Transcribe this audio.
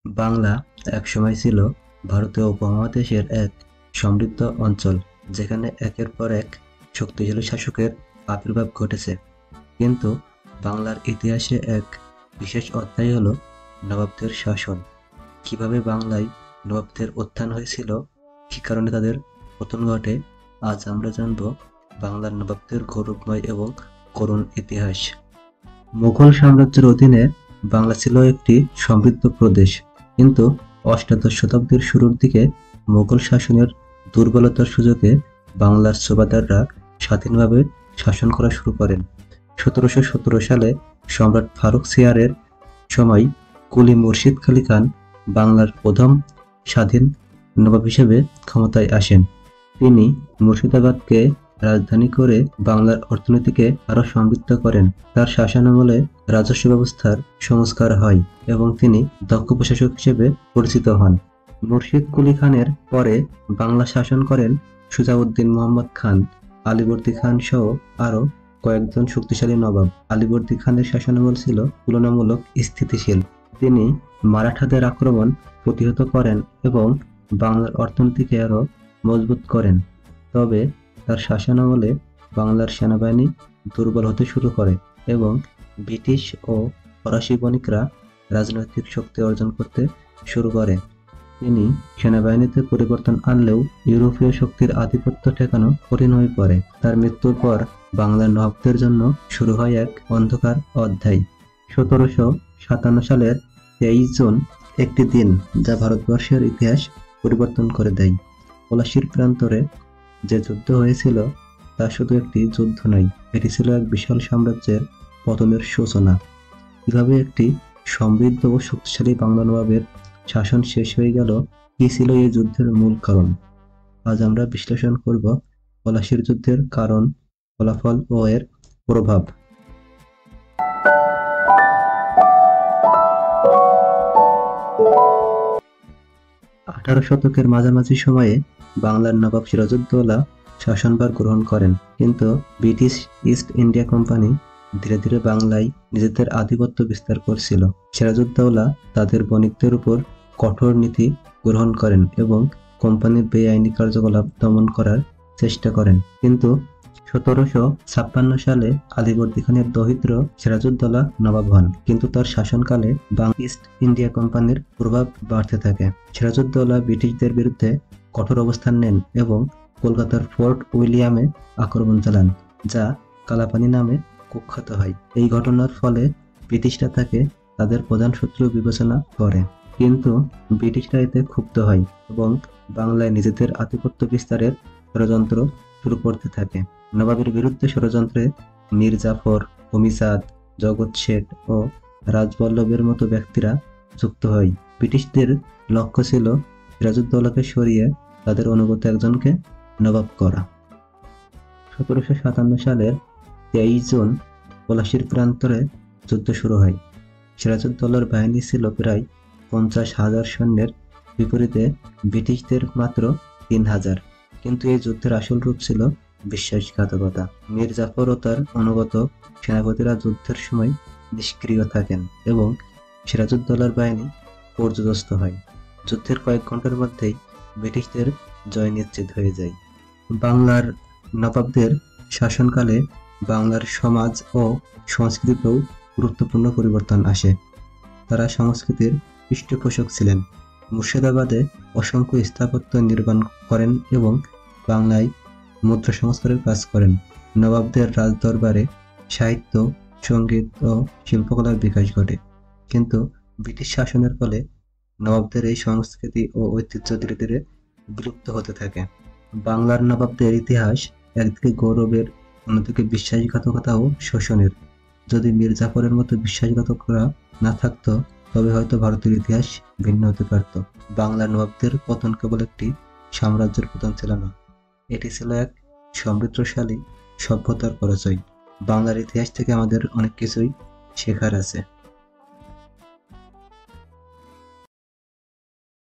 বাংলা একসময় ছিল ভারতীয় উপমহাদেশের এক সমৃদ্ধ অঞ্চল, যেখানে একের পর এক শক্তিশালী শাসকের আবির্ভাব ঘটেছে। কিন্তু বাংলার ইতিহাসে এক বিশেষ অধ্যায় হলো নবাবদের শাসন। কিভাবে বাংলায় নবাবদের উত্থান হয়েছিল, কী কারণে তাদের পতন ঘটে, আজ আমরা জানব বাংলার নবাবদের গৌরবময় এবং করুণ ইতিহাস। মুঘল সাম্রাজ্যের অধীনে বাংলা ছিল একটি সমৃদ্ধ প্রদেশ, কিন্তু অষ্টাদশ শতাব্দীর শুরুর দিকে মুঘল শাসনের দুর্বলতার সুযোগে বাংলার সুবাদাররা স্বাধীনভাবে শাসন করা শুরু করেন। ১৭১৭ সালে সম্রাট ফারুক সিয়ারের সময় কুলি মুর্শিদ আলী খান বাংলার প্রথম স্বাধীন নবাব হিসেবে ক্ষমতায় আসেন। তিনি মুর্শিদাবাদকে রাজধানী করে বাংলার অর্থনীতিকে আরও সমৃদ্ধ করেন। তার শাসনামলে রাজস্ব ব্যবস্থার সংস্কার হয় এবং তিনি দক্ষ প্রশাসক হিসেবে পরিচিত হন। মুর্শিদ কুলি খানের পরে বাংলা শাসন করেন সুজাউদ্দিন মোহাম্মদ খান, আলীবর্দী খান সহ আরও কয়েকজন শক্তিশালী নবাব। আলীবর্দী খানের শাসনামল ছিল তুলনামূলক স্থিতিশীল। তিনি মারাঠাদের আক্রমণ প্রতিহত করেন এবং বাংলার অর্থনীতিকে আরও মজবুত করেন। তবে তার শাসনামলে বাংলার সেনাবাহিনী দুর্বল হতে শুরু করে এবং ব্রিটিশ ও ফরাসি বণিকরা রাজনৈতিক শক্তি অর্জন করতে শুরু করে। তিনি সেনাবাহিনীতে পরিবর্তন আনলেও ইউরোপীয় শক্তির আধিপত্য ঠেকানো কঠিন হয়ে পড়ে। তার মৃত্যুর পর বাংলার নবাবদের জন্য শুরু হয় এক অন্ধকার অধ্যায়। ১৭৫৭ সালের ২৩ জুন একটি দিন যা ভারতবর্ষের ইতিহাস পরিবর্তন করে দেয়। পলাশীর প্রান্তরে যে যুদ্ধ হয়েছিল তা শুধু একটি যুদ্ধ নয়, এটি ছিল এক বিশাল সাম্রাজ্যের পতনের সূচনা। কিভাবে একটি সমৃদ্ধ ও শক্তিশালী বাংলা নবাবের শাসন শেষ হয়ে গেল, কি ছিল এই যুদ্ধের মূল কারণ, আজ আমরা বিশ্লেষণ করব। পলাশীর যুদ্ধের কারণ, ফলাফল ও এর প্রভাব। ১৮ শতকের মাঝামাঝি সময়ে বাংলার নবাব সিরাজউদ্দৌলা শাসনভার গ্রহণ করেন, কিন্তু ব্রিটিশ ইস্ট ইন্ডিয়া কোম্পানি ধীরে ধীরে বাংলায় নিজেদের আধিপত্য বিস্তার করছিল। সিরাজউদ্দৌলা তাদের বণিকদের উপর কঠোর নীতি গ্রহণ করেন এবং কোম্পানির বেআইনি কার্যকলাপ দমন করার চেষ্টা করেন। কিন্তু ১৭৫৬ সালে আলীবর্দী খানের দৌহিত্র সিরাজউদ্দৌলা নবাব হন, কিন্তু তার শাসনকালে ইস্ট ইন্ডিয়া কোম্পানির প্রভাব বাড়তে থাকে। সিরাজউদ্দৌলা ব্রিটিশদের বিরুদ্ধে কঠোর অবস্থান নেন এবং কলকাতার ফোর্ট উইলিয়ামে আক্রমণ চালান, যা কালাপানি নামে কুখ্যাত হয়। এই ঘটনার ফলে ব্রিটিশরা তাকে তাদের প্রধান শত্রু বিবেচনা করে, কিন্তু ব্রিটিশরা এতে ক্ষুব্ধ হয় এবং বাংলায় নিজেদের আধিপত্য বিস্তারের ষড়যন্ত্র শুরু করতে থাকে। নবাবের বিরুদ্ধে ষড়যন্ত্রে মীর জাফর, অমিজাদ, জগৎ শেঠ ও রাজবল্লভের মতো ব্যক্তিরা যুক্ত হয়। ব্রিটিশদের লক্ষ্য ছিল সিরাজউদ্দৌলাকে সরিয়ে তাদের অনুগত একজনকে নবাব করা। ১৭৫৭ সালের ২৩ জুন পলাশীর প্রান্তরে যুদ্ধ শুরু হয়। সিরাজউদ্দৌলার বাহিনী ছিল প্রায় ৫০,০০০ সৈন্যের বিপরীতে ব্রিটিশদের মাত্র ৩,০০০। কিন্তু এই যুদ্ধের আসল রূপ ছিল বিশ্বাসঘাতকতা। মীর জাফর ও তার অনুগত সেনাপতিরা যুদ্ধের সময় নিষ্ক্রিয় থাকেন এবং সিরাজউদ্দৌলার বাহিনী পর্যুদস্ত হয়। যুদ্ধের কয়েক ঘন্টার মধ্যেই ব্রিটিশদের জয় নিশ্চিত হয়ে যায়। বাংলার নবাবদের শাসনকালে বাংলার সমাজ ও সংস্কৃতিতেও গুরুত্বপূর্ণ পরিবর্তন আসে। তারা সংস্কৃতির পৃষ্ঠপোষক ছিলেন। মুর্শিদাবাদে অসংখ্য স্থাপত্য নির্মাণ করেন এবং বাংলায় মুদ্রা সংস্কারের কাজ করেন। নবাবদের রাজদরবারে সাহিত্য, সঙ্গীত ও শিল্পকলার বিকাশ ঘটে, কিন্তু ব্রিটিশ শাসনের ফলে নবাবদের এই সংস্কৃতি ও ঐতিহ্য ধীরে ধীরে বিলুপ্ত হতে থাকে। বাংলার নবাবদের ইতিহাস একদিকে গৌরবের, অন্যদিকে বিশ্বাসঘাতকতা ও শোষণের। যদি মীর জাফরের মতো বিশ্বাসঘাতকরা না থাকতো, তবে হয়তো ভারতের ইতিহাস ভিন্ন হতে পারত। বাংলার নবাবদের পতন কেবল একটি সাম্রাজ্যের পতন ছিল না, এটি ছিল এক সমৃদ্ধশালী সভ্যতার পরিচয়। বাংলার ইতিহাস থেকে আমাদের অনেক কিছুই শেখার আছে।